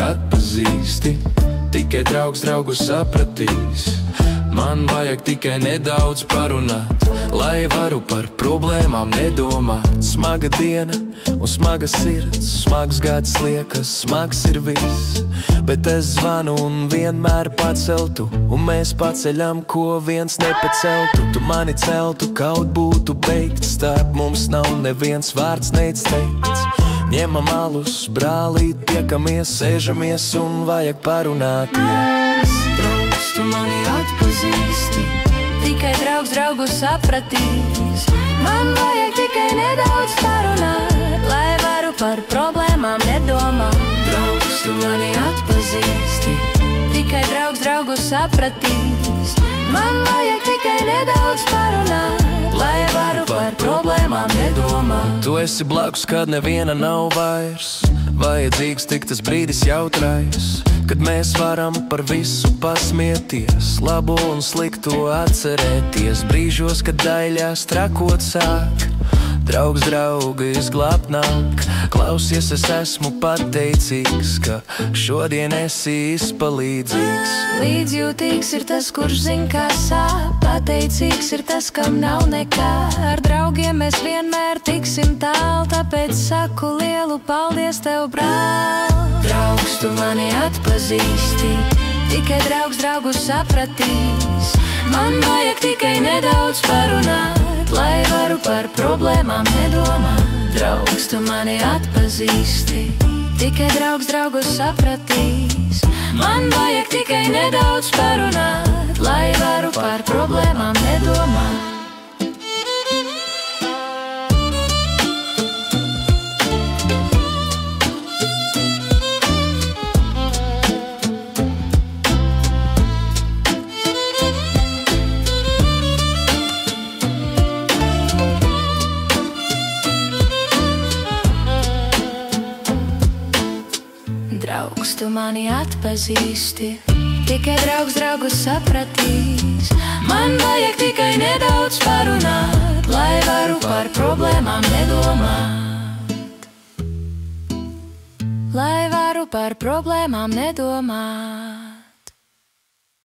atpazīsti, tikai draugs draugu sapratīs. Man vajag tikai nedaudz parunāt, lai varu par problēmām nedomāt. Smaga diena un smaga sirds, smags gads liekas, smags ir viss. Bet es zvanu un vienmēr paceltu, un mēs paceļam, ko viens nepaceltu. Tu mani celtu, kaut būtu beigts, starp mums nav neviens vārds neizteikts. Ņemam alus, brālīt, tiekamies, sēžamies un vajag parunāties. Draugs, tu mani atpazīsti, tikai draugs draugu sapratīs. Man vajag tikai nedaudz parunāt, lai varu par problēmām nedomāt. Draugs, tu mani atpazīsti, tikai draugs draugu sapratīs. Man vajag tikai nedaudz parunāt, lai varu par problēmām nedomāt. Tu esi blakus, kad neviena nav vairs. Vajadzīgs tik tas brīdis jautrais, kad mēs varam par visu pasmieties, labu un sliktu atcerēties. Brīžos, kad daļās trakot sāk, draugs draugu izglābt nāk. Klausies, es esmu pateicīgs, ka šodien esi izpalīdzīgs. Līdzjūtīgs ir tas, kurš zin, kā sāp. Pateicīgs ir tas, kam nav nekā. Ar draugiem mēs vienmēr tiksim tālu, tāpēc saku lielu paldies tev, brāl. Draugs, tu mani atpazīsti, tikai draugs draugu sapratīs. Man vajag tikai nedaudz parunāt, lai varu par problēmām nedomāt. Draugs, tu mani atpazīsti, tikai draugs draugu sapratīs. Man vajag tikai nedaudz parunāt, lai varu par problēmām nedomāt. Draugs, tu mani atpazīsti, tikai draugs draugu sapratīs. Man vajag tikai nedaudz parunāt, lai varu par problēmām nedomāt. Lai varu par problēmām nedomāt.